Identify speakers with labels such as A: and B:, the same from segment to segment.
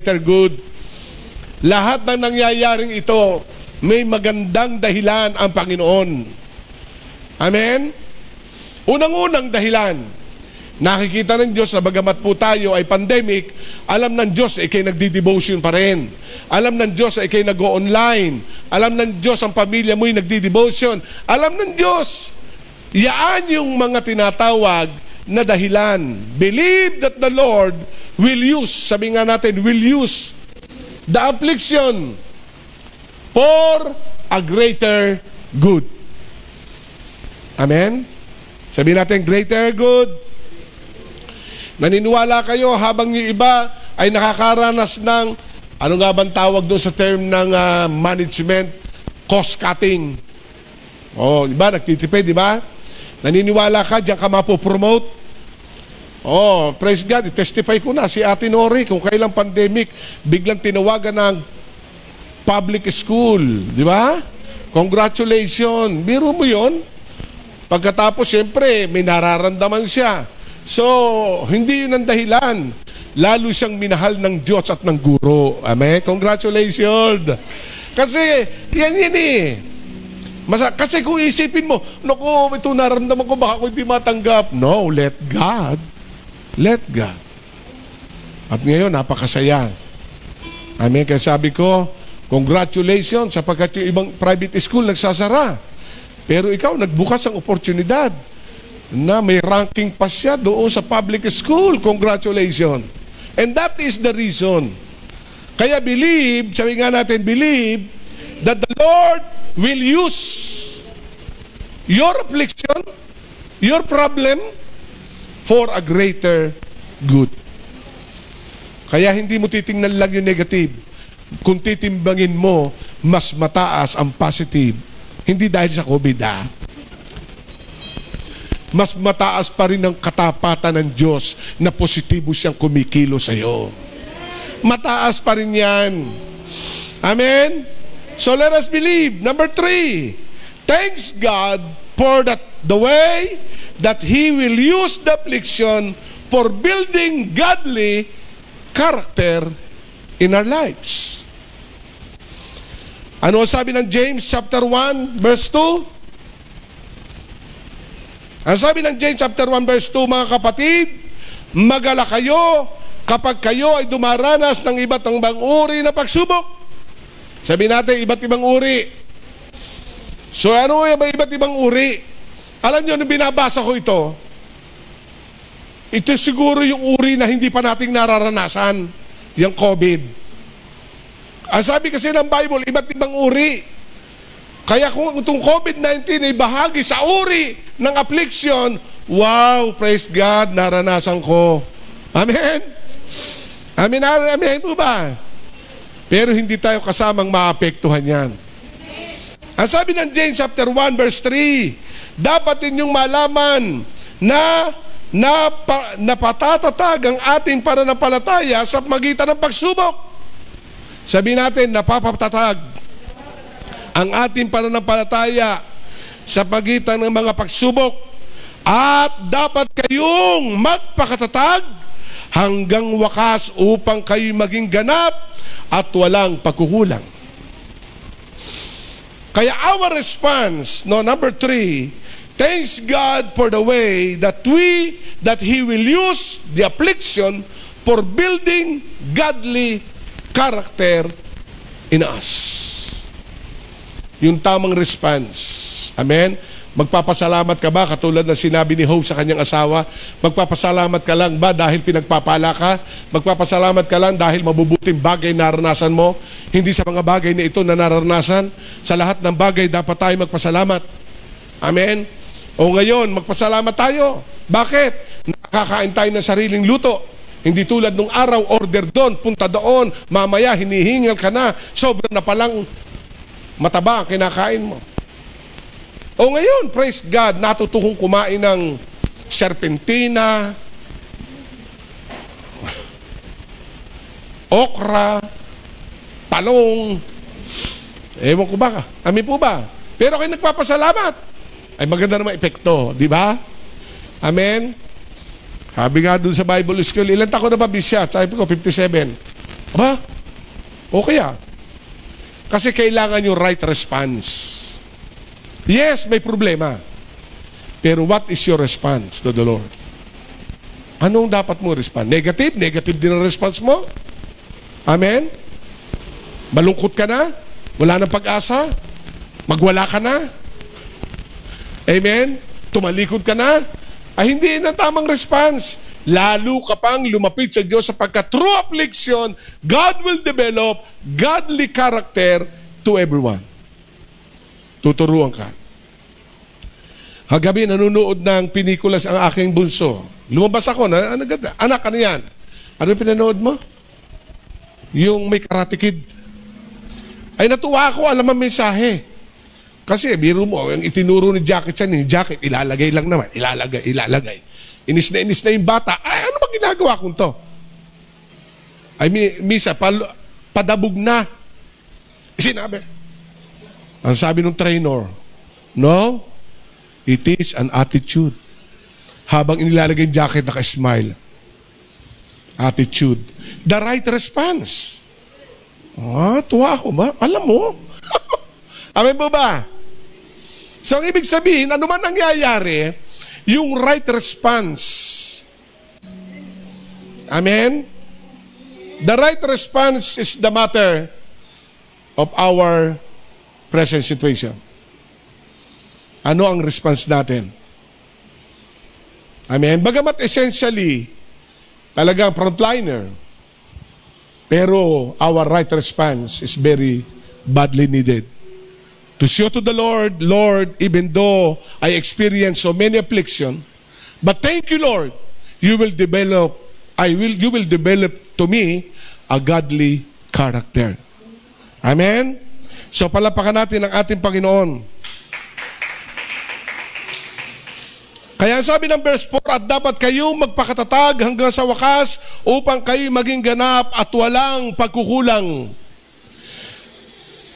A: greater good. Lahat ng nangyayaring ito, may magandang dahilan ang Panginoon. Amen? Unang-unang dahilan, nakikita ng Diyos na bagamat po tayo ay pandemic, alam ng Diyos ay kayo nagdi-devotion pa rin. Alam ng Diyos ay kayo nag-online. Alam ng Diyos ang pamilya mo'y nagdi-devotion. Alam ng Diyos, yaan yung mga tinatawag na dahilan. Believe that the Lord will use, sabi nga natin, will use the affliction for a greater good. Amen? Sabi natin, greater good. Naniniwala kayo habang yung iba ay nakakaranas ng, ano nga bang tawag doon sa term ng management, cost cutting. Oh, iba, nagtitipid, di ba? Naniniwala ka, diyan ka mapopromote? Oh, praise God, i-testify ko na si Ate Nori, kung kailang pandemic, biglang tinawagan ng public school, di ba? Congratulations. Biro mo yon. Pagkatapos, siyempre, may nararamdaman siya. So, hindi yun ang dahilan. Lalo siyang minahal ng Diyos at ng guro. Amen? Congratulations. Kasi, yan eh. Kasi kung isipin mo, naku, ito nararamdaman ko, baka ko hindi matanggap. No, let God. Let God. At ngayon, napakasaya. Amen? Kaya sabi ko, congratulations sapagkat yung ibang private school nagsasara. Pero ikaw, nagbukas ang oportunidad na may ranking pa siya doon sa public school. Congratulations. And that is the reason. Kaya believe, sabi nga natin, believe that the Lord will use your affliction, your problem, for a greater good. Kaya hindi mo titingnan lang yung negative. Kung titimbangin mo, mas mataas ang positive. Hindi dahil sa COVID, mas mataas pa rin ang katapatan ng Diyos na positibo siyang kumikilo sa iyo. Mataas pa rin yan. Amen? So let us believe. Number 3, thanks God for the way that He will use the affliction for building godly character in our lives. Ano sabi ng James chapter 1 verse 2? Ang sabi ng James chapter 1 verse 2, mga kapatid, magala kayo kapag kayo ay dumaranas ng iba't ibang uri na pagsubok. Sabi natin, iba't ibang uri. So ano yung iba't ibang uri? Alam nyo, nung binabasa ko ito siguro yung uri na hindi pa nating nararanasan, yung COVID. Ang sabi kasi ng Bible, iba't ibang uri. Kaya kung itong COVID-19 ay bahagi sa uri ng affliction, wow, praise God, naranasan ko. Amen? Amen, amen po ba? Pero hindi tayo kasamang maapektuhan yan. Ang sabi ng James chapter 1 verse 3, dapat ninyong malaman na napatatatag ang ating pananampalataya sa magitan ng pagsubok. Sabi natin, napapatatag ang ating pananampalataya sa pagitan ng mga pagsubok at dapat kayong magpakatatag hanggang wakas upang kayo maging ganap at walang pagkukulang. Kaya our response, number 3, thanks God for the way that He will use the affliction for building godly character in us. Yung tamang response. Amen? Magpapasalamat ka ba? Katulad na sinabi ni Hope sa kanyang asawa, magpapasalamat ka lang ba dahil pinagpapala ka? Magpapasalamat ka lang dahil mabubuting bagay na naranasan mo? Hindi sa mga bagay na ito na naranasan. Sa lahat ng bagay dapat tayo magpasalamat. Amen? O ngayon, magpasalamat tayo. Bakit? Nakakain tayo ng sariling luto. Hindi tulad nung araw, order doon, punta doon, mamaya hinihingal ka na, sobrang na palang mataba ang kinakain mo. O ngayon, praise God, natutukong kumain ng serpentina, okra, talong, ewan ko ba, amin po ba? Pero kayo nagpapasalamat, ay maganda naman epekto, di ba? Amen? Sabi nga doon sa Bible School, ilan taon na ba bisya? Sabi ko, 57. Aba? Okay ah. Kasi kailangan yung right response. Yes, may problema. Pero what is your response to the Lord? Anong dapat mo respond? Negative? Negative din ang response mo? Amen? Malungkot ka na? Wala nang pag-asa? Magwala ka na? Amen? Tumalikod ka na? Ay, hindi na tamang response. Lalo ka pang lumapit sa Diyos sapagkat through affliction, God will develop godly character to everyone. Tuturuan ka. Hagabi, nanonood ng pinikulas ang aking bunso. Lumabas ako, anak, ano yan? Ano yung pinanood mo? Yung may Karate Kid. Ay, natuwa ako, alam ang mensahe. Kasi, biro mo, yung itinuro ni Jackie Chan, yung jacket, ilalagay lang naman. Ilalagay. Inis na yung bata. Ay, ano ba ginagawa kong to? Ay, misa, padabog na. Sinabi. Ang sabi ng trainer, no, it is an attitude. Habang inilalagay yung jacket, naka-smile. Attitude. The right response. Tuwa ako ba? Alam mo? Amen po ba? So, ang ibig sabihin, ano man nangyayari, yung right response. Amen? The right response is the matter of our present situation. Ano ang response natin? Amen? Bagamat essentially, talagang frontliner, pero our right response is very badly needed. To show to the Lord, Lord, even though I experience so many affliction, but thank you, Lord, you will develop to me a godly character. Amen? So palapakan natin ang ating Panginoon. Kaya sabi ng verse 4, at dapat kayong magpakatatag hanggang sa wakas upang kayo maging ganap at walang pagkukulang.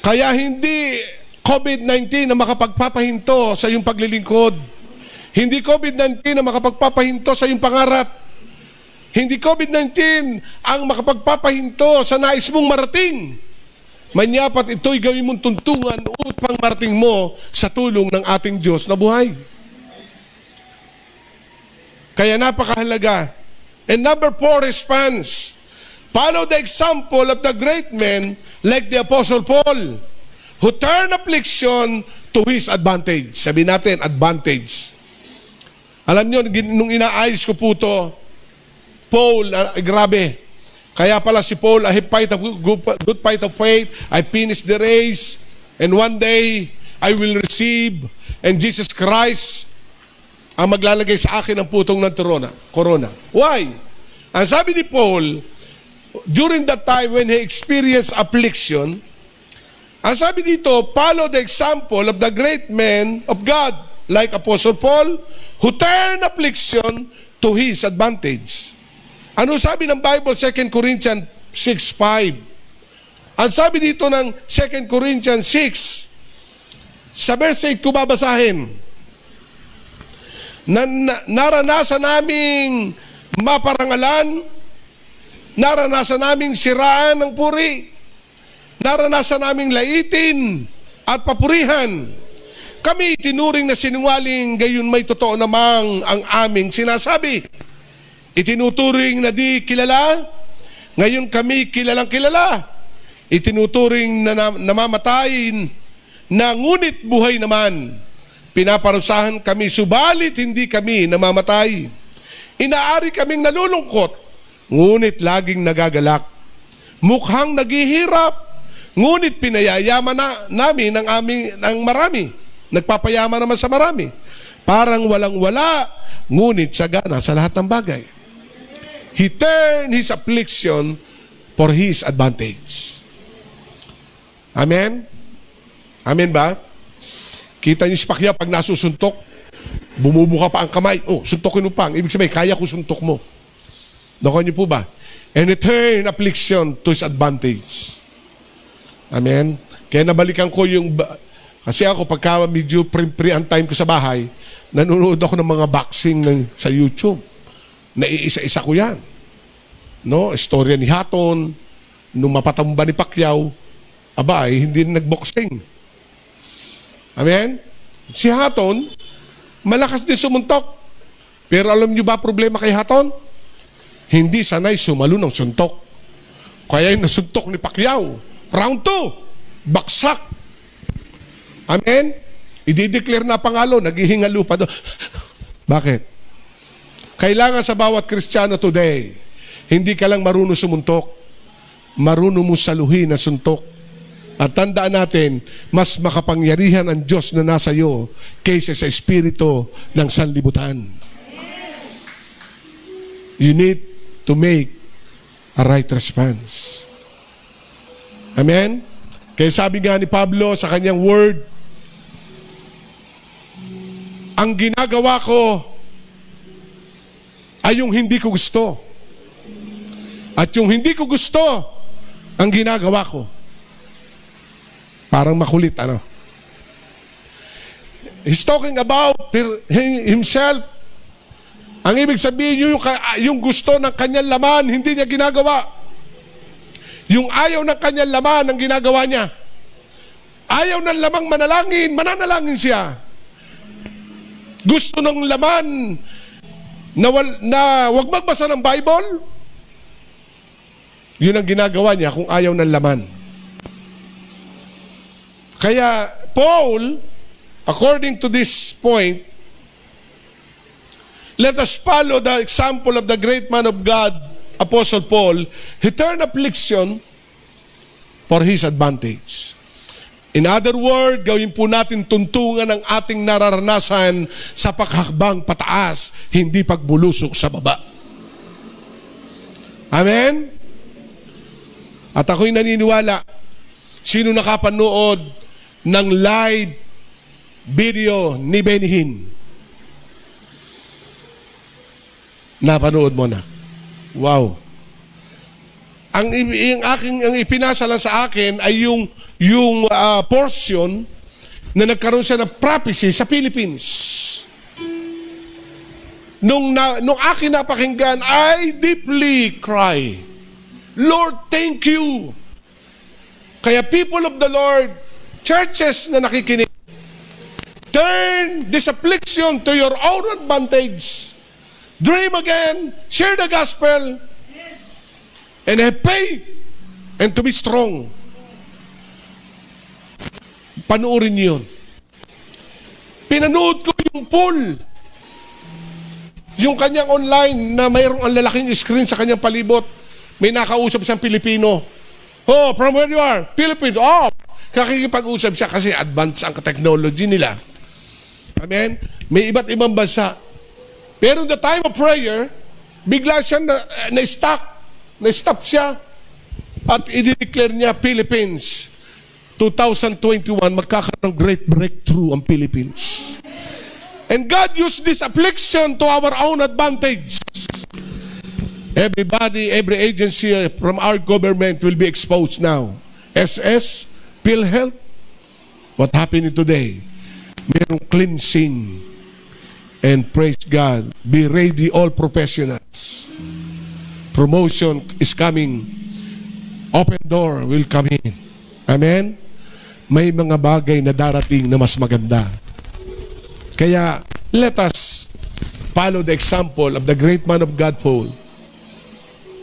A: Kaya hindi COVID-19 na makapagpapahinto sa iyong paglilingkod. Hindi COVID-19 na makapagpapahinto sa iyong pangarap. Hindi COVID-19 ang makapagpapahinto sa nais mong marating. Manyapat ito'y gawin mong tuntungan upang marating mo sa tulong ng ating Diyos na buhay. Kaya napakahalaga. And number 4, response. Follow the example of the great men like the Apostle Paul, who turn affliction to his advantage. Sabi natin, advantage. Alam nyo, nung inaayos ko po ito, Paul, grabe. Kaya pala si Paul, I have fight a good fight of faith, I finished the race, and one day, I will receive, and Jesus Christ, ang maglalagay sa akin ng putong ng corona. Why? Ang sabi ni Paul, during that time when he experienced affliction, ang sabi dito, follow the example of the great men of God, like Apostle Paul, who turned affliction to his advantage. Ano sabi ng Bible, 2 Corinthians 6:5? Ang sabi dito ng 2 Corinthians 6, sa verse 8 ko babasahin, naranasan naming maparangalan, naranasan naming siraan ng puri, naranasan naming laitin at papurihan. Kami tinuring na sinungaling, gayon may totoo namang ang aming sinasabi. Itinuturing na di kilala, ngayon kami kilalang kilala. Itinuturing na namamatayin, na ngunit buhay naman. Pinaparusahan kami, subalit hindi kami namamatay. Inaari kaming nalulungkot, ngunit laging nagagalak. Mukhang naghihirap, ngunit pinayayaman namin ng marami. Nagpapayaman naman sa marami. Parang walang-wala, ngunit sagana sa lahat ng bagay. He turned his affliction for his advantage. Amen? Amen ba? Kita niyo si Pacquiao pag nasusuntok, bumubuka pa ang kamay. Oh, suntokin mo pa. Ibig sabihin, kaya ko suntok mo. Nakuha niyo po ba? And he turned affliction to his advantage. Amen? Kaya nabalikan ko yung... Kasi ako, pagka medyo pre ang time ko sa bahay, nanonood ako ng mga boxing sa YouTube. Naiisa-isa ko yan. No? Istorya ni Hatton, nung mapatumba ni Pacquiao, aba ay hindi na nagboxing. Amen? Si Hatton, malakas din sumuntok. Pero alam niyo ba problema kay Hatton? Hindi sanay sumalo ng suntok. Kaya yung nasuntok ni Pacquiao, round 2, baksak. Amen? I-declare na pangalo, naghihingalo pa doon. Bakit? Kailangan sa bawat Kristiyano today, hindi ka lang marunong sumuntok, marunong mo saluhin na suntok. At tandaan natin, mas makapangyarihan ang Diyos na nasa iyo kaysa sa espiritu ng sanlibutan. You need to make a right response. Amen? Kaya sabi nga ni Pablo sa kanyang word, ang ginagawa ko ay yung hindi ko gusto. At yung hindi ko gusto, ang ginagawa ko. Parang makulit, ano? He's talking about himself. Ang ibig sabihin, yung gusto ng kanyang laman, hindi niya ginagawa. Yung ayaw ng kanyang laman, ang ginagawa niya. Ayaw ng lamang manalangin, mananalangin siya. Gusto ng laman na wag magbasa ng Bible, yun ang ginagawa niya kung ayaw ng laman. Kaya Paul, according to this point, let us follow the example of the great man of God, Apostle Paul. He turned affliction for his advantage. In other words, gawin po natin tuntungan ang ating nararanasan sa paghakbang pataas, hindi pagbulusok sa baba. Amen? At ako'y naniniwala, sino nakapanood ng live video ni Benny Hinn? Napanood mo na. Wow. Ang ipinasa lang sa akin ay yung portion na nagkaroon siya ng prophecy sa Philippines. Nung akin napakinggan, I deeply cry, Lord, thank you. Kaya people of the Lord, churches na nakikinig, turn this affliction to your own advantage. Dream again, share the gospel, and have faith, and to be strong. Panuorin niyo yun. Pinanood ko yung poll. Yung kanyang online na mayroong ang lalaking screen sa kanyang palibot. May nakausap siyang Pilipino. Oh, from where you are? Philippines. Oh, kakikipag-usap siya kasi advanced ang technology nila. Amen? May iba't ibang bansa. Pero in the time of prayer, bigla siya na-stop siya. At i-declare niya, Philippines, 2021, magkakaroon ng great breakthrough ang Philippines. And God used this affliction to our own advantage. Everybody, every agency from our government will be exposed now. SS, PhilHealth. What happened today? Mayroong cleansing. And praise God. Be ready, all professionals. Promotion is coming. Open door will come in. Amen? May mga bagay na darating na mas maganda. Kaya, let us follow the example of the great man of God, Paul.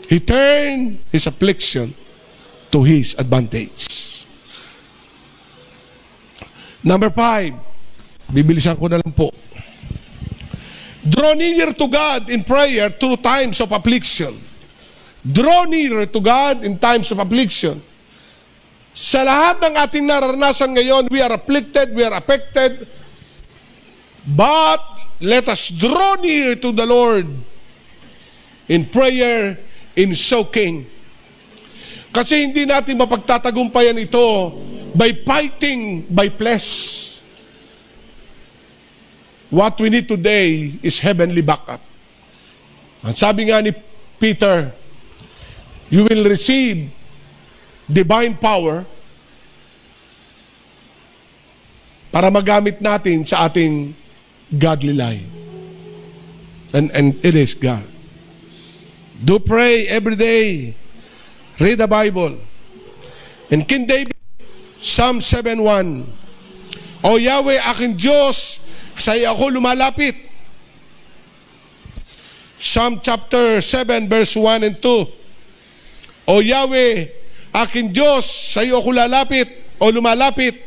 A: He turned his affliction to his advantage. Number 5, bibilisan ko na lang po. Draw near to God in prayer through times of affliction. Draw near to God in times of affliction. Sa lahat ng ating nararanasan ngayon, we are afflicted, we are affected, but let us draw near to the Lord in prayer, in soaking. Kasi hindi natin mapagtatagumpayan ito by fighting by flesh. What we need today is heavenly backup. Ang sabi nga ni Peter, you will receive divine power para magamit natin sa ating godly life. And it is God. Do pray every day. Read the Bible. And King David, Psalm 7:1. O Yahweh, aking Diyos, sa iyo ako lumalapit. Psalm chapter 7, verse 1 and 2. O Yahweh, aking Diyos, sa iyo ako lalapit o lumalapit.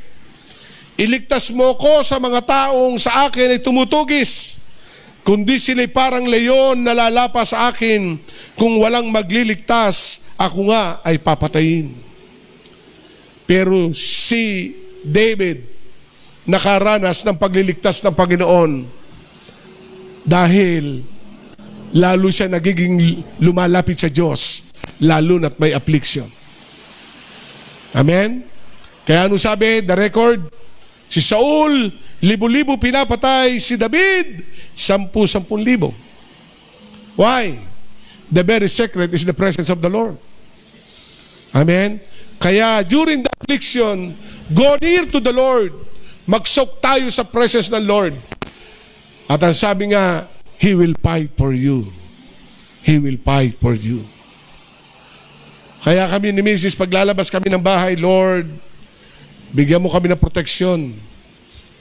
A: Iligtas mo ko sa mga taong sa akin ay tumutugis, kundi sila'y parang leyon na lalapas sa akin. Kung walang magliligtas, ako nga ay papatayin. Pero si David nakaranas ng pagliligtas ng Panginoon dahil lalo siya nagiging lumalapit sa Diyos, lalo na't may affliction. Amen? Kaya ano sabi, the record, si Saul, 1,000 pinapatay, si David, 10,000. Why? The very secret is the presence of the Lord. Amen? Kaya during the affliction, go near to the Lord. Magsok tayo sa presence ng Lord. At ang sabi nga, He will fight for you. He will fight for you. Kaya kami ni Mrs. paglalabas kami ng bahay, Lord, bigyan mo kami ng proteksyon.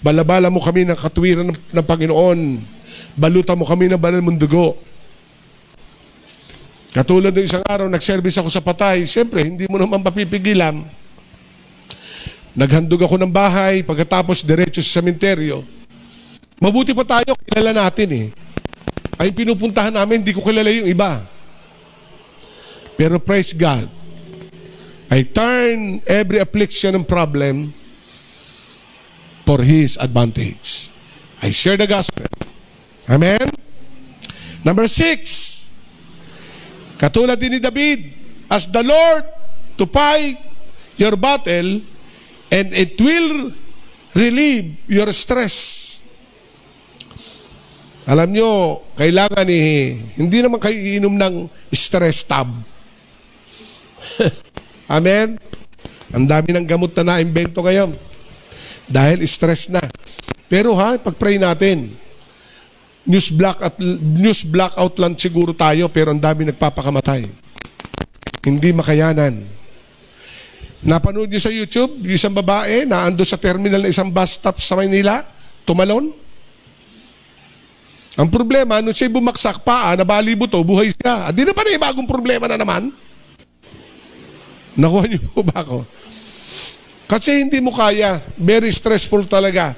A: Balabala mo kami ng katuwiran ng Panginoon. Balutan mo kami ng banal mong dugo. Katulad ng isang araw, nag-service ako sa patay. Siyempre, hindi mo naman mapipigilan. Naghandog ako ng bahay, pagkatapos diretso sa sementeryo. Mabuti pa tayo, kilala natin eh. Ay pinupuntahan namin, hindi ko kilala yung iba. Pero praise God, I turn every affliction and problem for His advantage. I share the gospel. Amen? Number 6, katulad din ni David, as the Lord to fight your battle, and it will relieve your stress. Alam nyo, kailangan hindi naman kayo iinom ng stress tab. Amen? Ang dami ng gamot na na-invento ngayon. Dahil stress na. Pero pag-pray natin, news blackout lang siguro tayo, pero ang dami nagpapakamatay. Hindi makayanan. Napanood niyo sa YouTube, yung isang babae na ando sa terminal ng isang bus stop sa Maynila, tumalon. Ang problema, nung siya bumaksak paa, nabali buto, buhay siya. Di na pa na bagong problema na naman. Nakuha niyo po ba ako? Kasi hindi mo kaya. Very stressful talaga.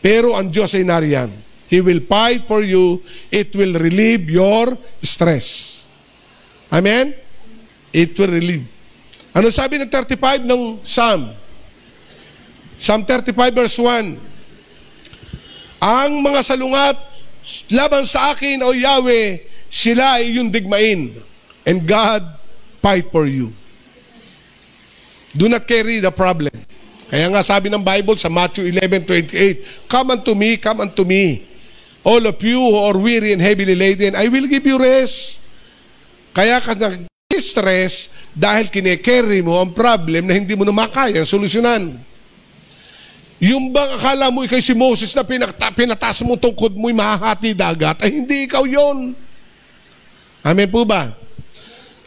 A: Pero ang Diyos ay nariyan. He will fight for you. It will relieve your stress. Amen? It will relieve. Ano sabi ng 35 ng Psalm? Psalm 35 verse 1. Ang mga salungat laban sa akin, O Yahweh, sila ay iyong digmain. And God fight for you. Do not carry the problem. Kaya nga sabi ng Bible sa Matthew 11:28, come unto me, all of you who are weary and heavily laden, I will give you rest. Kaya ka stress dahil kine-carry mo ang problem na hindi mo na makaya solusyonan. Yung bang akala mo ikay si Moses na pinataas mo tungkod mo'y mahahati dagat, ay hindi ikaw yon. Amen po ba?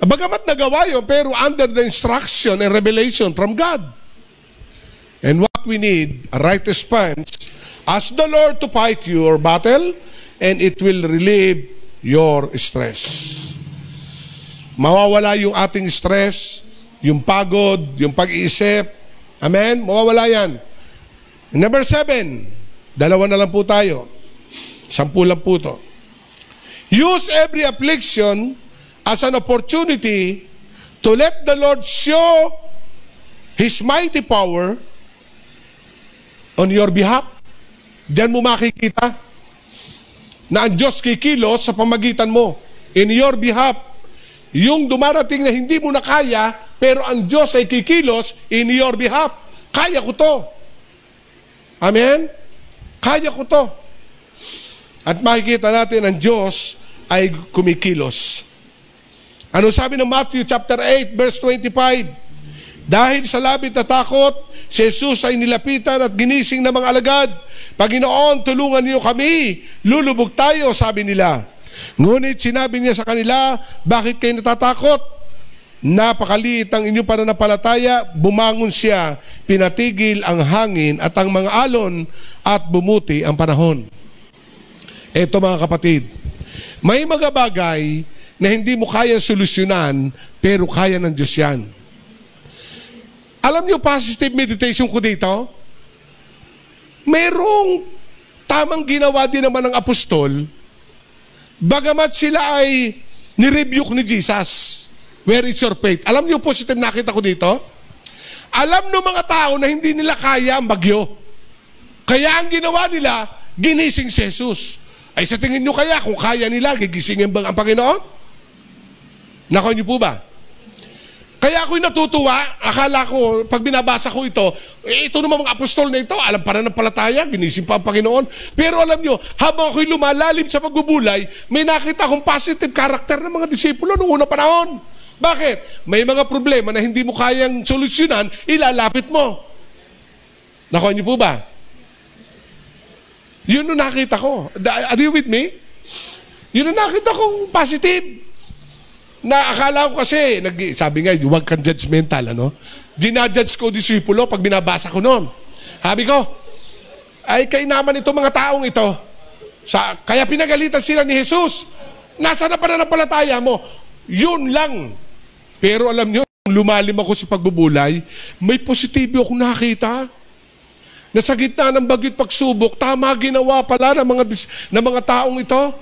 A: Bagamat nagawa yun, pero under the instruction and revelation from God. And what we need, a right response, ask the Lord to fight your battle, and it will relieve your stress. Mawawala yung ating stress, yung pagod, yung pag-iisip. Amen? Mawawala yan. Number 7, 2 na lang po tayo. 10 lang po to. Use every affliction as an opportunity to let the Lord show His mighty power on your behalf. Diyan mo makikita na ang Diyos kikilos sa pamagitan mo. In your behalf. Yung dumarating na hindi mo na kaya, pero ang Diyos ay kikilos in your behalf. Kaya ko to. Amen? Kaya ko to. At makikita natin ang Diyos ay kumikilos. Ano sabi ng Matthew chapter 8 verse 25? Dahil sa labit na takot, si Jesus ay nilapitan at ginising ng mga alagad. Panginoon, tulungan niyo kami. Lulubog tayo, sabi nila. Ngunit sinabi niya sa kanila, bakit kayo natatakot? Napakaliit ang inyong pananampalataya, bumangon siya, pinatigil ang hangin at ang mga alon at bumuti ang panahon. Eto mga kapatid, may mga bagay na hindi mo kaya solusyonan, pero kaya ng Diyos yan. Alam niyo, positive meditation ko dito, merong tamang ginawa din naman ng apostol, bagamat sila ay nirebuke ni Jesus. Where is your faith? Alam niyo, positive nakita ko dito? Alam ng mga tao na hindi nila kaya ang bagyo. Kaya ang ginawa nila, ginising si Jesus. Ay sa tingin niyo kaya, kung kaya nila, gigisingin ba ang Panginoon? Nako niyo po ba? Kaya ako'y natutuwa, akala ko, pag binabasa ko ito, ito naman mga apostol na ito, alam pa rin ng palataya, ginising pa ang Panginoon. Pero alam nyo, habang ako'y lumalalim sa pagbubulay, may nakita akong positive character ng mga disipulo noong unang panahon. Bakit? May mga problema na hindi mo kayang solusyonan, ilalapit mo. Nakuha niyo po ba? Yun ang nakita ko. Are you with me? Yun ang nakita kong positive. Na akala ko kasi, sabi nga, huwag kang judgmental, ano? Ginajudge ko disipulo pag binabasa ko noon. Sabi ko, ay kainaman itong mga taong ito. Kaya pinagalitan sila ni Jesus. Nasaan na pananampalataya mo? Yun lang. Pero alam nyo, lumalim ako sa pagbubulay, may positibo akong nakita. Na sa gitna ng bagyo't pagsubok, tama ginawa pala ng mga taong ito.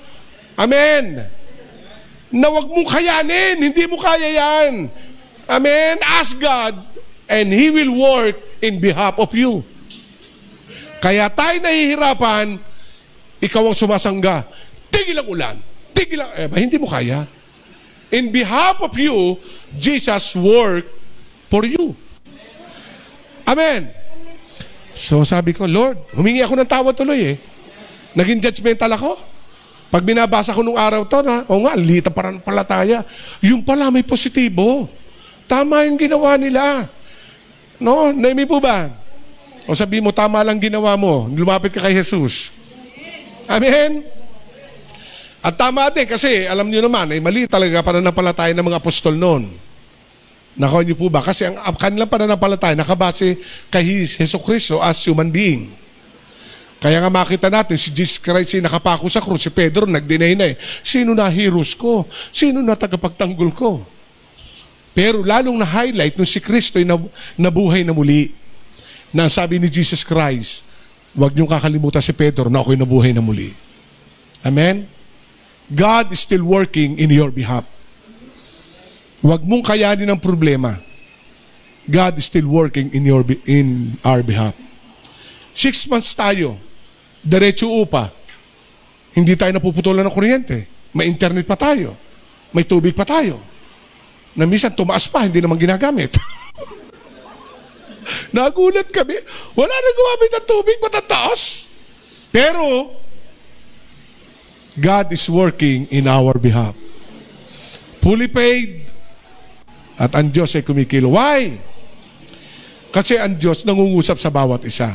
A: Amen. Na wag mong kayanin, hindi mo kaya yan. Amen? Ask God, and He will work in behalf of you. Kaya tayo nahihirapan, ikaw ang sumasangga. Tigil ang ulan. Tigil ang... hindi mo kaya. In behalf of you, Jesus worked for you. Amen? So sabi ko, Lord, humingi ako ng tawad tuloy Naging judgmental ako. Pag binabasa ko nung araw to na, o nga, lita parang palataya. Yung pala may positibo. Tama yung ginawa nila. No? Naimi po ba? O sabi mo, tama lang ginawa mo. Lumapit ka kay Jesus. Amen? At tama din kasi, alam niyo naman, ay mali talaga pananampalataya ng mga apostol noon. Nakuha niyo po ba? Kasi ang kanilang pananampalataya nakabase kay Jesucristo as human being. Kaya nga makita natin, si Jesus Christ ay nakapako sa krus, si Pedro nag-deny na sino na heroes ko? Sino na tagapagtanggol ko? Pero lalong na-highlight nung si Kristo ay nabuhay na muli. Na sabi ni Jesus Christ, huwag niyong kakalimutan si Pedro na ako'y nabuhay na muli. Amen? God is still working in your behalf. Huwag mong kayanin ang problema. God is still working in our behalf. 6 months tayo, diretso upa. Hindi tayo napuputulan ng kuryente. May internet pa tayo. May tubig pa tayo. Na minsan tumaas pa, hindi naman ginagamit. Nagulat kami. Wala na gumamit ng tubig, matataas. Pero, God is working in our behalf. Fully paid. At ang Diyos ay kumikilo. Why? Kasi ang Diyos nangungusap sa bawat isa.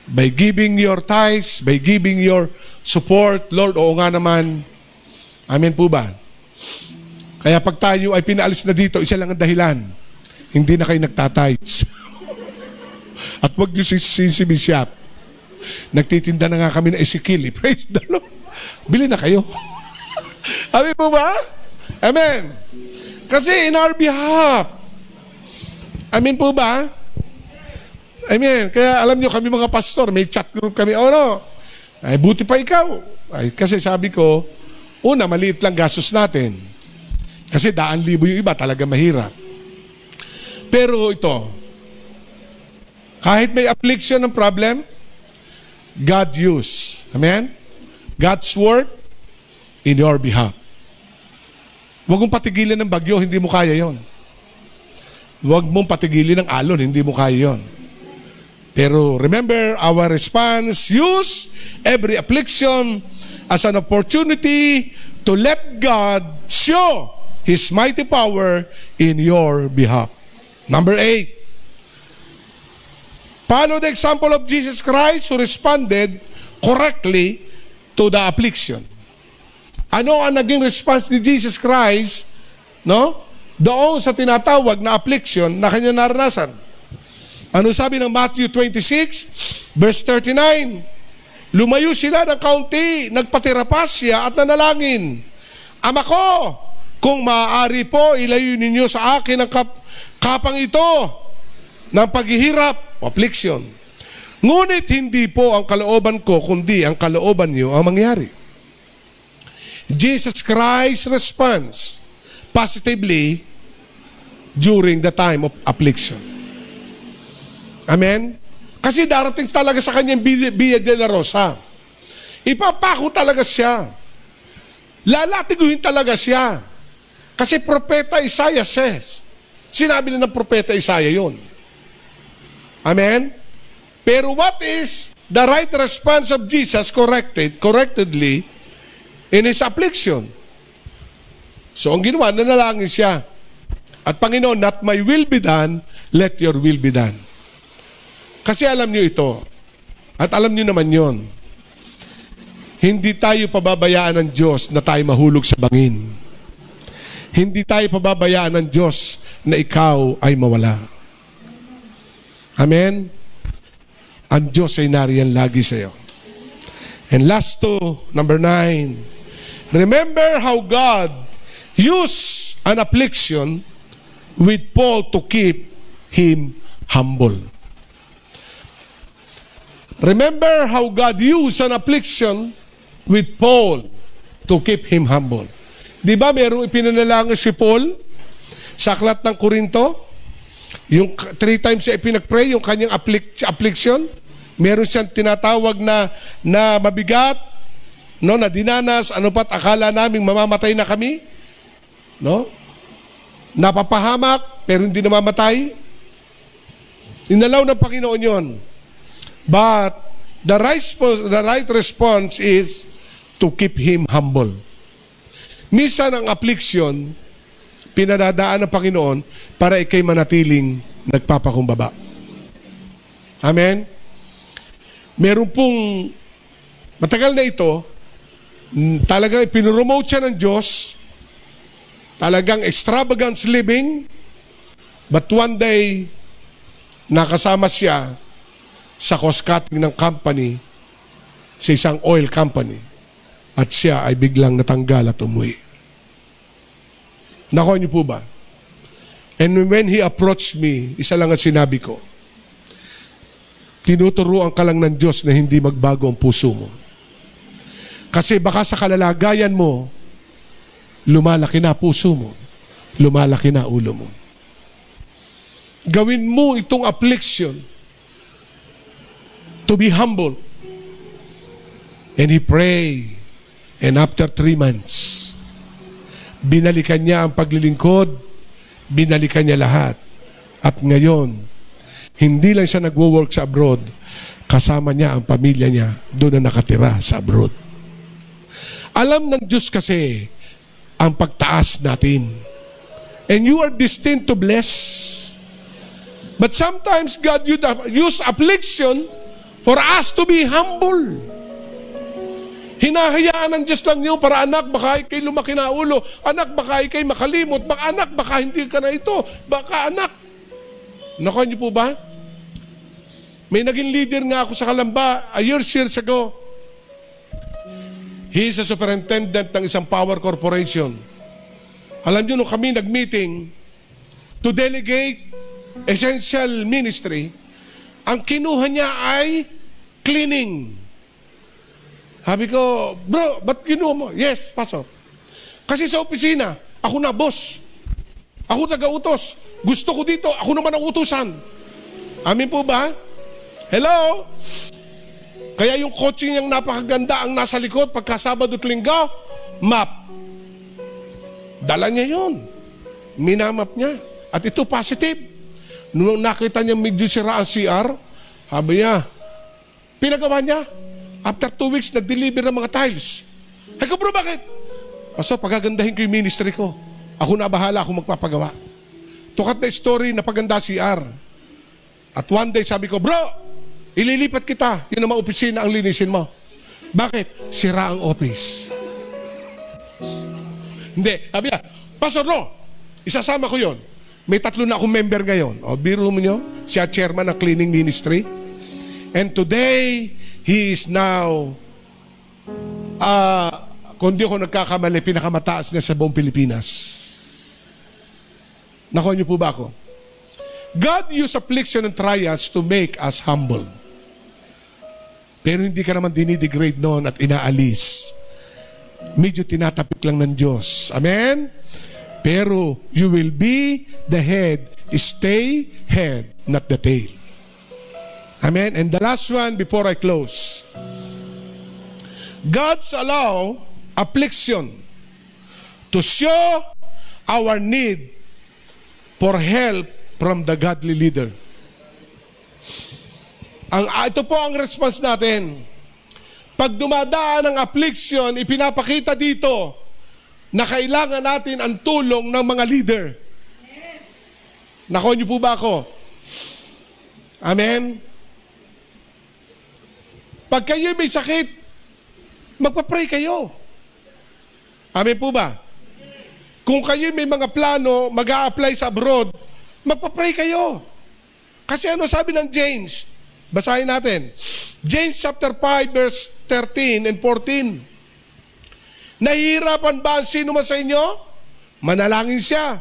A: By giving your tithes, by giving your support, Lord, oo nga naman. Amen po ba? Kaya pag tayo ay pinaalis na dito, isa lang ang dahilan. Hindi na kayo nagtatides. At wag niyo sisibin siya. Nagtitinda na nga kami ng Ezekiel. Praise the Lord. Bili na kayo. Amen po ba? Amen. Kasi in our behalf. Amen po ba? Amen. Kaya alam nyo, kami mga pastor, may chat group kami. Oh no, ay buti pa ikaw. Ay, kasi sabi ko, una, maliit lang gastos natin. Kasi 100,000 yung iba, talaga mahirap. Pero ito, kahit may affliction ng problem, God use. Amen? God's work in your behalf. Huwag mong patigilin ng bagyo, hindi mo kaya yon. Huwag mong patigilin ng alon, hindi mo kaya yon. Pero remember, our response, use every affliction as an opportunity to let God show His mighty power in your behalf. Number 8. Follow the example of Jesus Christ who responded correctly to the affliction. Ano ang naging response ni Jesus Christ, no? doon sa tinatawag na affliction na kanya naranasan. Ano sabi ng Matthew 26, verse 39? Lumayo sila ng kaunti, nagpatira pa siya at nanalangin. Ama ko, kung maaari po, ilayo ninyo sa akin ang kapang ito ng paghihirap, affliction. Ngunit hindi po ang kalooban ko, kundi ang kalooban niyo ang mangyari. Jesus Christ responds positively during the time of affliction. Amen? Kasi darating talaga sa kanyang Via Dolorosa. Ipapako talaga siya. Lalatiguhin talaga siya. Kasi Propeta Isaiah says, sinabi na ng Propeta Isaiah yun. Amen? Pero what is the right response of Jesus correctedly in his affliction? So ang ginawa, nanalangin siya. At Panginoon, not my will be done, let your will be done. Kasi alam niyo ito. At alam niyo naman yon. Hindi tayo pababayaan ng Diyos na tayo mahulog sa bangin. Hindi tayo pababayaan ng Diyos na ikaw ay mawala. Amen? Ang Diyos ay nariyan lagi sa iyo. And last two, number 9. Remember how God used an affliction with Paul to keep him humble. Remember how God used an affliction with Paul to keep him humble. Di ba mayroong ipinanalangin si Paul sa aklat ng Korinto? Yung 3 times siya ipinag-pray, yung kanyang affliction. Meron siyang tinatawag na mabigat, no, na dinanas, ano pat akala naming mamamatay na kami, no? Napapahamak, pero hindi namamatay. Inalaw ng Panginoon yon. But the right response is to keep him humble. Minsan ang affliction, pinadadaan ng Panginoon para ikay manatiling nagpapakumbaba. Amen? Meron pong, matagal na ito, talagang ipinromote siya ng Diyos, talagang extravagant living, but one day, nakasama siya sa cost-cutting ng company, sa isang oil company, at siya ay biglang natanggal at umuwi. Nakuha niyo po ba? And when he approached me, isa lang ang sinabi ko, tinuturuan ka lang ng Diyos na hindi magbago ang puso mo. Kasi baka sa kalalagayan mo, lumalaki na puso mo, lumalaki na ulo mo. Gawin mo itong affliction to be humble. And he prayed. And after 3 months, binalikan niya ang paglilingkod, binalikan niya lahat. At ngayon, hindi lang siya nagwo-work sa abroad, kasama niya ang pamilya niya, doon na nakatira sa abroad. Alam ng Diyos kasi ang pagtaas natin. And you are destined to bless. But sometimes God use affliction for us to be humble. Hinahayaan ng Diyos lang yun para anak, baka ikay lumaki na ulo. Anak, baka ikay makalimot. Baka anak, baka hindi ka na ito. Baka anak. Nakuha niyo po ba? May naging leader nga ako sa Kalamba years ago. He is a superintendent ng isang power corporation. Alam niyo, nung kami nag-meeting to delegate essential ministry, ang kinuha niya ay cleaning. Sabi ko, bro, ba't kinuha mo? Yes, pastor. Kasi sa opisina, ako na boss. Ako taga-utos. Gusto ko dito, ako naman ang utusan. Amin po ba? Hello? Kaya yung coaching niyang napakaganda ang nasa likod pagka Sabado at Linggo, map. Dala niya yun. Minamap niya. At ito positive. Nung nakita niya medyo sira ang CR, sabi niya, pinagawa niya. After 2 weeks, nag-deliver ng mga tiles. Ay ko bro, bakit? Pastor, pagagandahin ko yung ministry ko. Ako na bahala, ako magpapagawa. Tukat na story na paganda CR. At one day, sabi ko, bro, ililipat kita. Yun ang mga opisina ang linisin mo. Bakit? Sira ang office. Hindi, sabi niya, Pastor, no, Isasama ko yon. May 3 na akong member ngayon. O, biro mo nyo, siya chairman ng cleaning ministry. And today, he is now, kung di ako nagkakamali, pinakamataas na sa buong Pilipinas. Nakuha niyo po ba ako? God used affliction and trials to make us humble. Pero hindi ka naman dinidegrade noon at inaalis. Medyo tinatapik lang ng Diyos. Amen? Pero you will be the head, stay head, not the tail. Amen? And the last one before I close. God's allow affliction to show our need for help from the godly leader. Ito po ang response natin. Pag dumadaan ang affliction, ipinapakita dito na kailangan natin ang tulong ng mga leader. Nakuha niyo po ba ako? Amen? Pag kayo may sakit, magpa-pray kayo. Amen po ba? Kung kayo may mga plano, mag-a-apply sa abroad, magpa-pray kayo. Kasi ano sabi ng James? Basahin natin. James chapter 5 verse 13 and 14. Nahihirapan ba ang sino man sa inyo? Manalangin siya.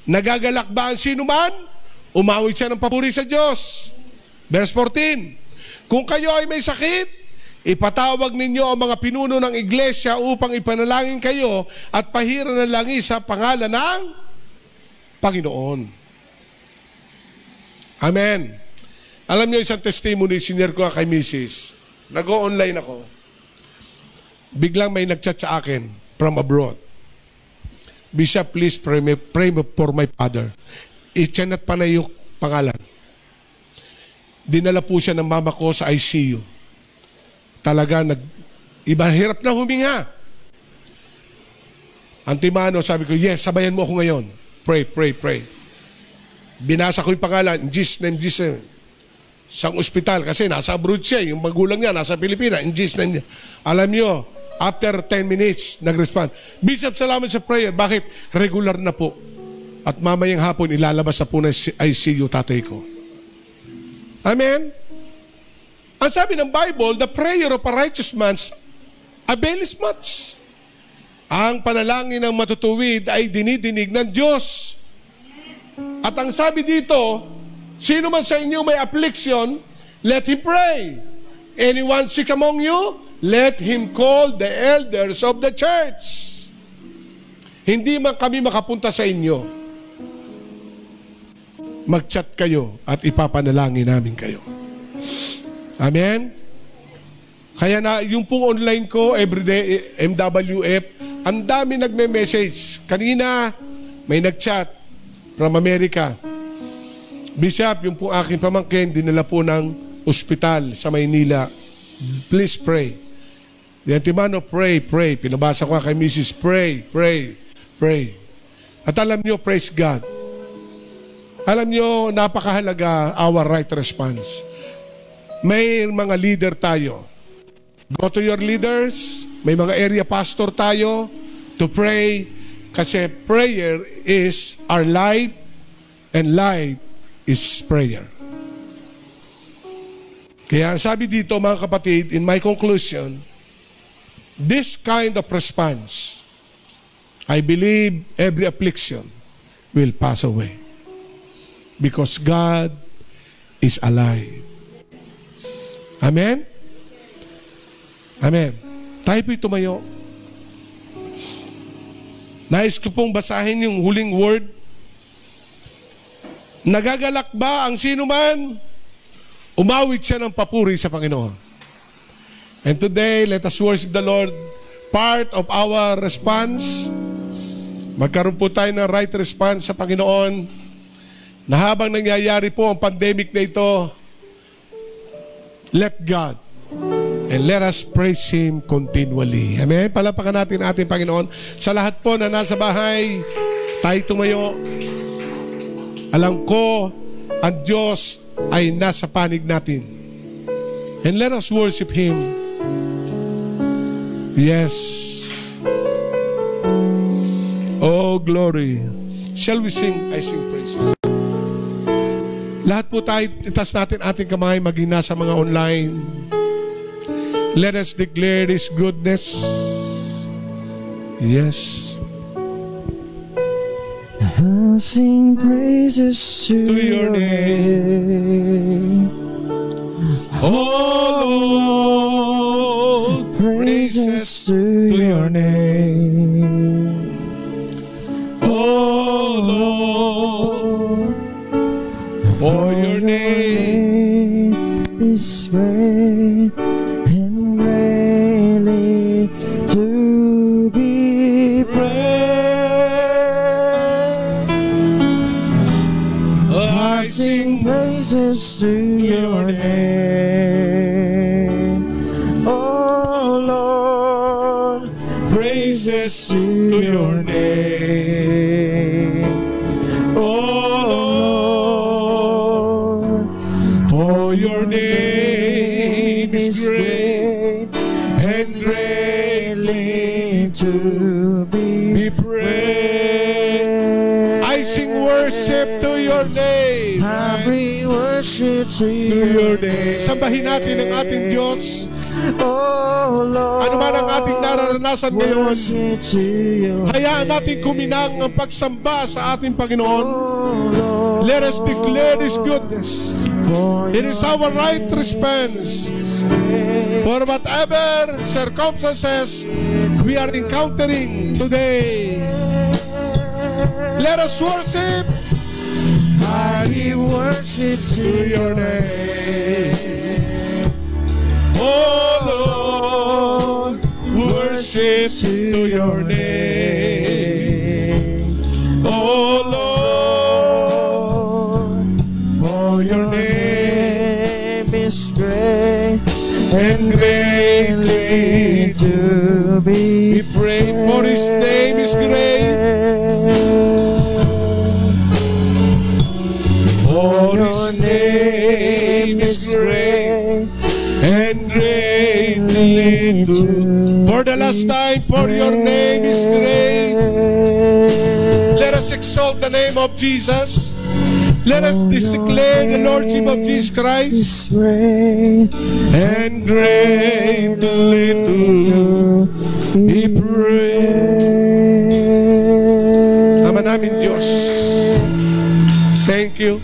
A: Nagagalak ba ang sino man? Umawit siya ng papuri sa Diyos. Verse 14. Kung kayo ay may sakit, ipatawag ninyo ang mga pinuno ng iglesia upang ipanalangin kayo at pahiran ng langis sa pangalan ng Panginoon. Amen. Alam niyo isang testimony, sinare ko kay Mrs. Nag-o-online ako. Biglang may nag-chat sa akin from abroad. Bishop, please pray for my father. Ichanat pa na yung pangalan. Dinala po siya ng mama ko sa ICU. Talaga, iba hirap na huminga. Antimano, sabi ko, yes, sabayan mo ako ngayon. Pray, pray, pray. Binasa ko yung pangalan, in Jesus' name, Jesus' name. Sa ospital, kasi nasa abroad siya, yung magulang niya, nasa Pilipinas, in Jesus' name. Alam niyo, after 10 minutes, nag-respond. Bishop, salamat sa prayer. Bakit? Regular na po. At mamayang hapon, ilalabas na po na ICU tatay ko. Amen? Ang sabi ng Bible, the prayer of a righteous man avails much. Ang panalangin ng matutuwid ay dinidinig ng Diyos. At ang sabi dito, sino man sa inyo may affliction, let him pray. Anyone sick among you, let him call the elders of the church. Hindi man kami makapunta sa inyo, mag-chat kayo at ipapanalangin namin kayo. Amen? Kaya na, yung pong online ko, everyday MWF, ang dami nagme-message. Kanina, may nag-chat from America. Bishop, yung pong aking pamangkin, dinala po ng ospital sa Maynila. Please pray. The Antimano, pray, pray. Pinabasa ko kay Mrs. Pray, pray, pray. At alam nyo, praise God. Alam nyo, napakahalaga our right response. May mga leader tayo. Go to your leaders. May mga area pastor tayo to pray. Kasi prayer is our life and life is prayer. Kaya sabi dito mga kapatid, in my conclusion, this kind of response, I believe every affliction will pass away. Because God is alive. Amen? Amen. Tayo po'y tumayo. Nais ko pong basahin yung huling word. Nagagalak ba ang sino man? Umawit siya ng papuri sa Panginoon. And today, let us worship the Lord. Part of our response, magkaroon po tayo ng right response sa Panginoon na habang nangyayari po ang pandemic na ito, let God and let us praise Him continually. Amen? Palapakan natin ating Panginoon. Sa lahat po na nasa bahay, tayo tumayo. Alam ko, ang Diyos ay nasa panig natin. And let us worship Him. Yes. Oh, glory. shall we sing, I sing praises. Lahat po tayo, itas natin ating kamay, maging nasa mga online. Let us declare His goodness. Yes.
B: I'll sing praises to your name.
A: Oh Lord,
B: Praises to your name.
A: Oh Lord, for your name
B: is great and greatly to be praised.
A: I
B: I sing praises to your name. Oh Lord,
A: praises to your name. Oh Lord, for your name is great and greatly
B: to be
A: be praised. I sing worship to your name.
B: I bring worship to
A: To your name. Sambahin natin ang ating Diyos.
B: Oh Lord,
A: Ano man ang ating nararanasan ngayon,
B: worship to your
A: hayaan natin kuminang ang pagsamba sa ating Panginoon.
B: Oh Lord,
A: Let us declare His goodness.
B: for
A: It is our right response. For whatever circumstances we are encountering today, let us worship
B: I worship to
A: your name. Oh Lord, worship to your name. Oh Lord, for your name
B: is great
A: and greatly
B: to be
A: we pray, for His name is great. For His name is great and greatly to. For the last time, for your name is great. Let us exalt the name of Jesus. Let us declare the Lordship of Jesus Christ
B: is great
A: and greatly to be praised. Ama namin Diyos, thank you.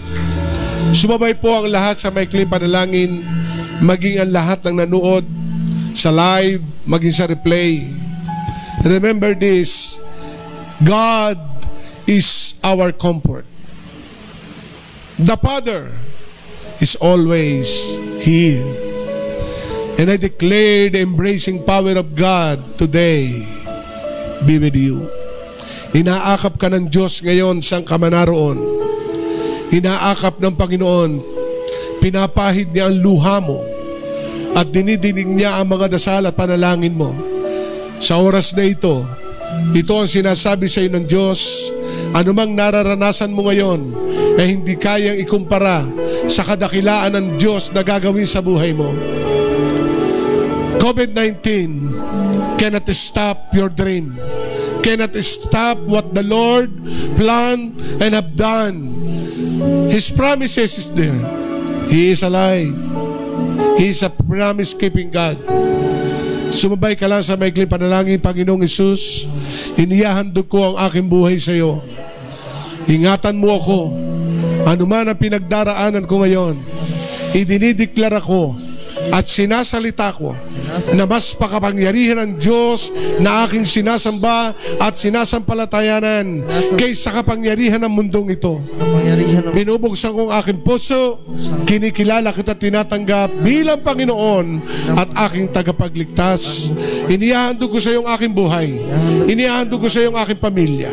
A: Sumabay po ang lahat sa maikling panalangin, maging ang lahat ng nanood sa live, maging sa replay. Remember this, God is our comfort. The Father is always here. And I declare the embracing power of God today be with you. Inaakap ka ng Diyos ngayon saan ka man naroon. Inaakap ng Panginoon. Pinapahid niya ang luha mo at dinidinig niya ang mga dasal at panalangin mo. Sa oras na ito, ito ang sinasabi sa iyo ng Diyos. Anumang nararanasan mo ngayon ay hindi kayang ikumpara sa kadakilaan ng Diyos na gagawin sa buhay mo. COVID-19 cannot stop your dream, cannot stop what the Lord planned and have done. His promises is there. He is alive. He is a promise-keeping God. Sumabay ka lang sa maikling panalangin. Panginoong Hesus, inihahandog ko ang aking buhay sa iyo. Ingatan mo ako. Ano man ang pinagdaraanan ko ngayon, idinideklara ko at sinasalita ko na mas pakapangyarihan ng Diyos na aking sinasamba at sinasampalatayanan kaysa kapangyarihan ng mundong ito. Binubuksan ko ang aking puso, kinikilala kita, tinatanggap bilang Panginoon at aking tagapagligtas. Inihahandog ko sa iyo ang aking buhay. Inihahandog ko sa iyo ang aking pamilya.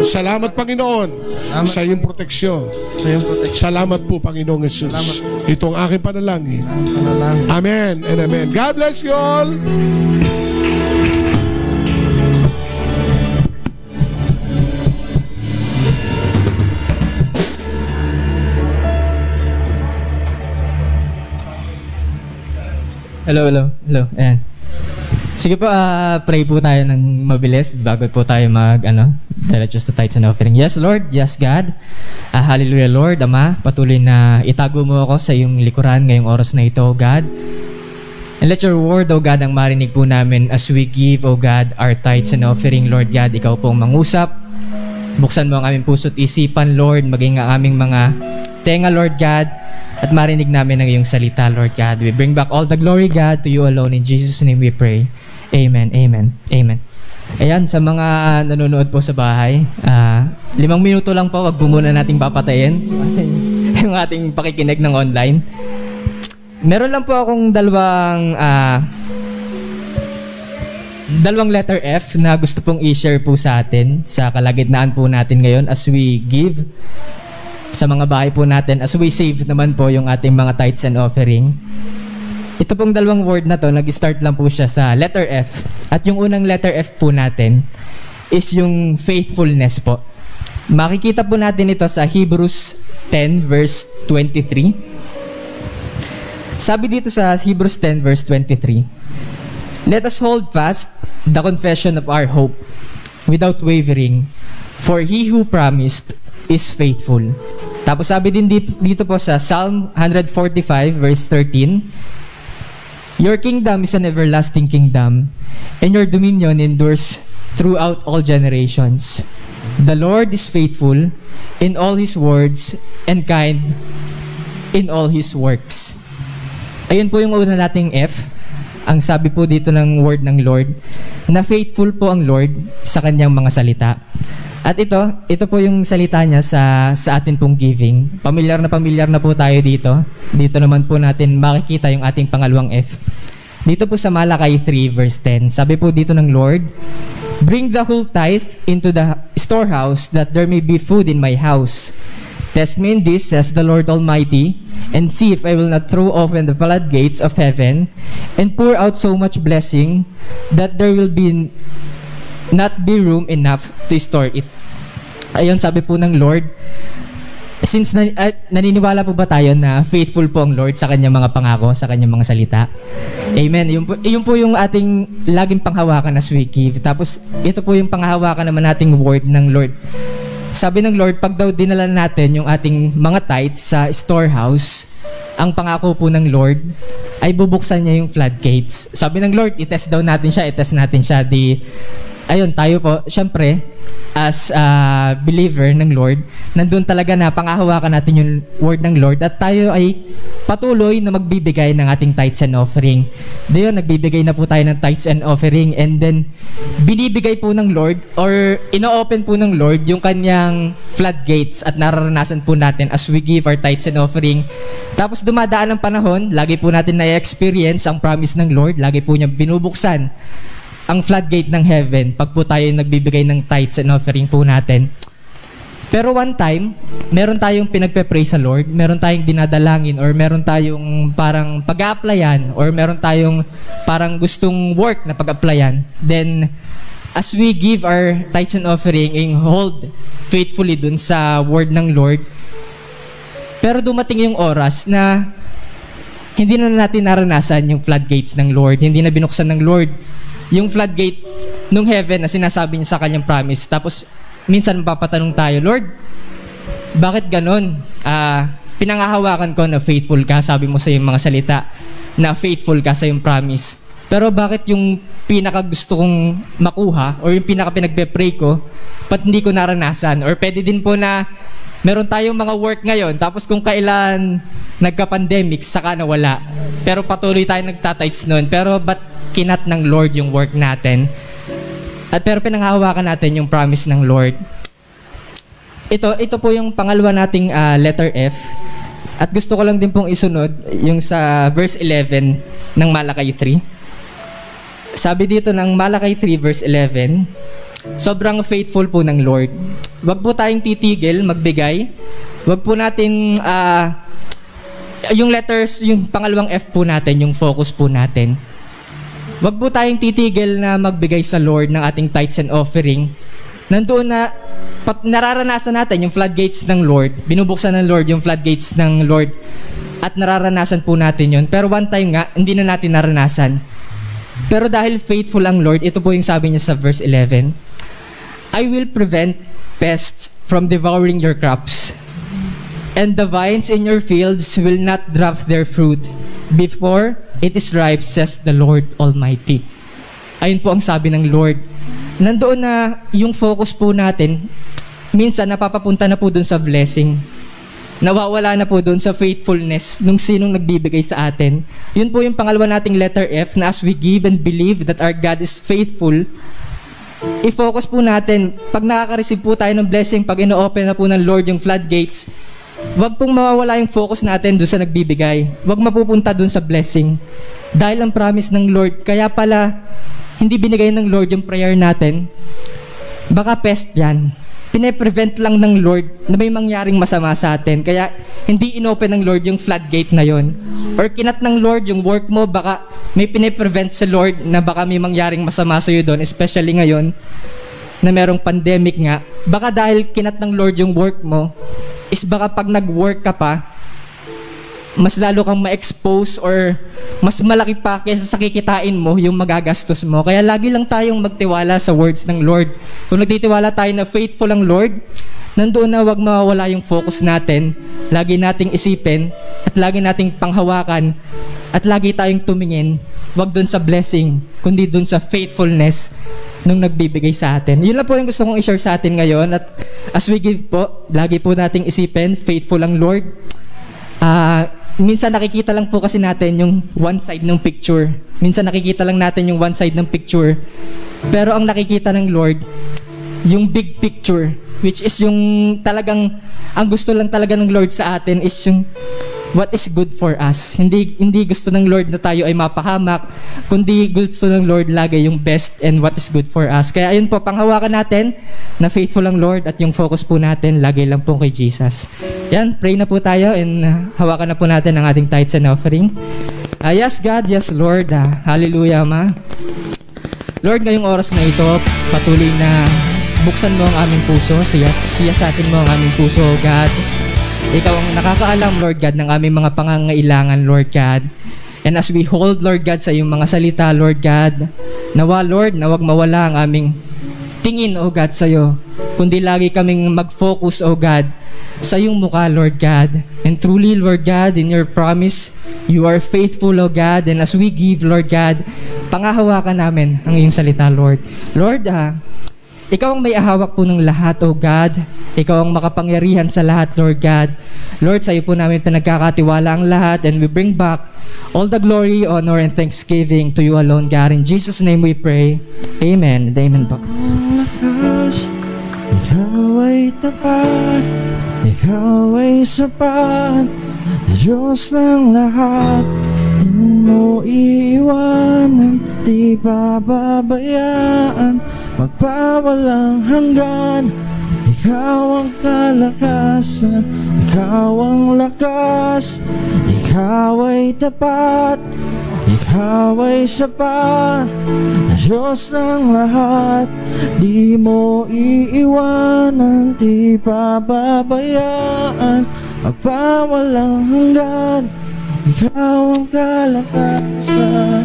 A: Salamat Panginoon sa iyong proteksyon. Salamat po Panginoong Hesus. Ito ang aking panalangin. Amen and amen. God bless you all.
C: Hello. Ayan. Sige po, pray po tayo ng mabilis bago po tayo diretso sa tithes and offering. Yes, Lord. Yes, God. Hallelujah, Lord. Ama, patuloy na itago mo ako sa iyong likuran ngayong oras na ito, God. And let your word, O God, ang marinig po namin as we give, O God, our tithes and offering, Lord God. Ikaw pong mangusap. Buksan mo ang aming puso't isipan, Lord. Maging ang aming mga tenga, Lord God. At marinig namin ang iyong salita, Lord God. We bring back all the glory, God, to you alone. In Jesus' name we pray. Amen, amen, amen. Ayan, sa mga nanonood po sa bahay, 5 minuto lang po, wag po muna nating papatayin yung ating pakikinig ng online. Meron lang po akong dalawang letter F na gusto pong i-share po sa atin sa kalagitnaan po natin ngayon as we give sa mga bahay po natin, as we save naman po yung ating mga tithes and offering. Ito pong dalawang word na to, nag-start lang po siya sa letter F. At yung unang letter F po natin is yung faithfulness po. Makikita po natin ito sa Hebrews 10 verse 23. Sabi dito sa Hebrews 10 verse 23, let us hold fast the confession of our hope without wavering, for he who promised is faithful. Tapos sabi din dito po sa Psalm 145 verse 13, your kingdom is an everlasting kingdom, and your dominion endures throughout all generations. The Lord is faithful in all His words and kind in all His works. Ayun po yung una nating F. Ang sabi po dito ng word ng Lord, na faithful po ang Lord sa kanyang mga salita. At ito po yung salita niya sa atin pong giving. Pamilyar na po tayo dito. Dito naman po natin makikita yung ating pangalawang F. Dito po sa Malakay 3 verse 10, sabi po dito ng Lord, bring the whole tithe into the storehouse that there may be food in my house. Test me in this, says the Lord Almighty, and see if I will not throw open the floodgates of heaven and pour out so much blessing that there will not be room enough to store it. Ayun, sabi po ng Lord, since naniniwala po ba tayo na faithful po ang Lord sa kanyang mga pangako, sa kanyang mga salita? Amen. Yun po yung ating laging panghawakan as we give. Tapos ito po yung panghawakan naman nating word ng Lord. Sabi ng Lord, pag daw dinala natin yung ating mga tithes sa storehouse, ang pangako po ng Lord ay bubuksan niya yung floodgates. Sabi ng Lord, itest natin siya. Ayun, tayo po, syempre, as a believer ng Lord, nandun talaga na pangahawakan natin yung word ng Lord at tayo ay patuloy na magbibigay ng ating tithes and offering. Diyon, nagbibigay na po tayo ng tithes and offering, and then binibigay po ng Lord or ino-open po ng Lord yung kanyang floodgates at nararanasan po natin as we give our tithes and offering. Tapos dumadaan ang panahon, lagi po natin na-experience ang promise ng Lord, lagi po niya binubuksan ang floodgate ng heaven pag po tayo nagbibigay ng tithes and offering po natin. Pero one time, meron tayong pinagpe-pray sa Lord, meron tayong dinadalangin, or meron tayong parang pag-a-applyan, or meron tayong parang gustong work na pag-applyan. Then, as we give our tithes and offering and hold faithfully dun sa word ng Lord, pero dumating yung oras na hindi na natin naranasan yung floodgates ng Lord, hindi na binuksan ng Lord yung floodgate ng heaven na sinasabi niya sa kanyang promise. Tapos, minsan mapapatanong tayo, Lord, bakit ganon? Pinangahawakan ko na faithful ka, sabi mo sa iyong mga salita, na faithful ka sa iyong promise. Pero bakit yung pinaka gusto kong makuha, or yung pinaka pinagpe-pray ko, ba't hindi ko naranasan? Or pwede din po na meron tayong mga work ngayon, tapos kung kailan nagka-pandemic, saka nawala. Pero patuloy tayong nagtatights noon. Pero ba't kinat ng Lord yung work natin? Pero pinanghahawakan natin yung promise ng Lord. Ito po yung pangalawa nating letter F. At gusto ko lang din pong isunod yung sa verse 11 ng Malakay 3. Sabi dito ng Malakay 3 verse 11, sobrang faithful po ng Lord. Wag po tayong titigil magbigay. Wag po natin yung letters, yung pangalawang F po natin, yung focus po natin. Wag po tayong titigil na magbigay sa Lord ng ating tithes and offering. Nandoon na nararanasan natin yung floodgates ng Lord. Binubuksan ng Lord yung floodgates ng Lord. At nararanasan po natin yun. Pero one time nga, hindi na natin naranasan. Pero dahil faithful ang Lord, ito po yung sabi niya sa verse 11, I will prevent pests from devouring your crops, and the vines in your fields will not drop their fruit before it is ripe, says the Lord Almighty. Ayun po ang sabi ng Lord. Nandoon na yung focus po natin, minsan napapapunta na po dun sa blessing. Nawawala na po doon sa faithfulness nung sinong nagbibigay sa atin. Yun po yung pangalawa nating letter F, na as we give and believe that our God is faithful, i-focus po natin, pag nakaka-receive po tayo ng blessing, pag ino-open na po ng Lord yung floodgates, wag pong mawawala yung focus natin doon sa nagbibigay. Wag mapupunta doon sa blessing. Dahil ang promise ng Lord, kaya pala hindi binigay ng Lord yung prayer natin, baka pest yan. Pine-prevent lang ng Lord na may mangyaring masama sa atin. Kaya hindi inopen ng Lord yung floodgate na yon. Or kinat ng Lord yung work mo, baka may pine-prevent sa Lord na baka may mangyaring masama sa iyo doon, especially ngayon na merong pandemic nga. Baka dahil kinat ng Lord yung work mo, is baka pag nag-work ka pa, mas lalo kang ma-expose or mas malaki pa kaysa sa kikitain mo yung magagastos mo. Kaya lagi lang tayong magtiwala sa words ng Lord. Kung nagtitiwala tayo na faithful ang Lord, nandoon na wag mawawala yung focus natin. Lagi nating isipin at lagi nating panghawakan at lagi tayong tumingin, wag dun sa blessing, kundi dun sa faithfulness nung nagbibigay sa atin. Yun lang po yung gusto kong i-share sa atin ngayon. At as we give po, lagi po nating isipin, faithful ang Lord. Minsan nakikita lang po kasi natin yung one side ng picture. Minsan nakikita lang natin yung one side ng picture. Pero ang nakikita ng Lord, yung big picture, which is yung talagang, ang gusto lang talaga ng Lord sa atin is yung what is good for us. Hindi gusto ng Lord na tayo ay mapahamak, kundi gusto ng Lord lagi yung best and what is good for us. Kaya ayun po, panghawakan natin na faithful ang Lord at yung focus po natin lagi lang po kay Jesus. Yan, pray na po tayo and hawakan na po natin ang ating tithes and offering. Yes God, yes Lord. Hallelujah, Ma. Lord, ngayong oras na ito, patuloy na buksan mo ang aming puso, siyasatin mo ang aming puso, God. Ikaw ang nakakaalam, Lord God, ng aming mga pangangailangan, Lord God. And as we hold, Lord God, sa iyong mga salita, Lord God, nawa, Lord, na wag mawala ang aming tingin, O God, sa iyo. Kundi lagi kaming mag-focus, O God, sa iyong mukha, Lord God. And truly, Lord God, in your promise, you are faithful, O God. And as we give, Lord God, pangahawakan namin ang iyong salita, Lord. Lord, ikaw ang may ahawak po ng lahat, O God. Ikaw ang makapangyarihan sa lahat, Lord God. Lord, sa iyo po namin pinagkakatiwala ang lahat, and we bring back all the glory, honor, and thanksgiving to you alone, God. In Jesus' name we pray. Amen. And amen po.
B: Lakas, ikaw ay tapat, ikaw ay sapat, Diyos ng lahat. Di mo iiwanan, di bababayaan, magpawalang hanggan. Ikaw ang kalakasan, ikaw ang lakas, ikaw ay tapat, ikaw ay sapat, Diyos ng lahat. Di mo iiwanan, di pababayaan, magpawalang hanggan. Ikaw ang kalakasan.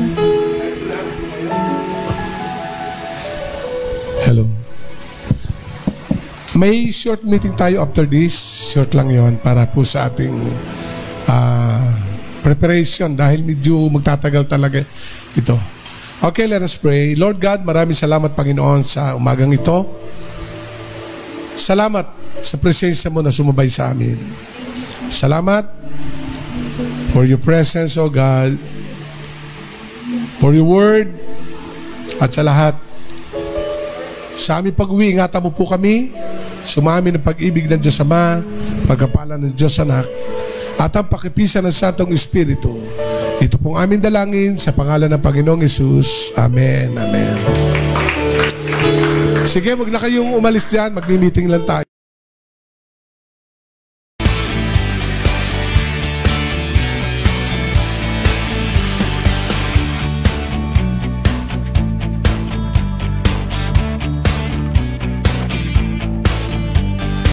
A: Hello. May short meeting tayo after this. Short lang yon para po sa ating preparation dahil medyo magtatagal talaga ito. Okay, let us pray. Lord God, maraming salamat, Panginoon, sa umagang ito. Salamat sa presensya mo na sumabay sa amin. Salamat for your presence, O God, for your word, at sa lahat. Sa aming pag-uwi, ingatan mo po kami. Sumami ng pag-ibig ng Diyos Ama, pagkapalan ng Diyos Anak, at ang pakipisan ng Santong Espiritu. Ito pong aming dalangin sa pangalan ng Panginoong Hesus. Amen. Amen. Sige, wag na kayong umalis dyan. Magmi-meeting lang tayo.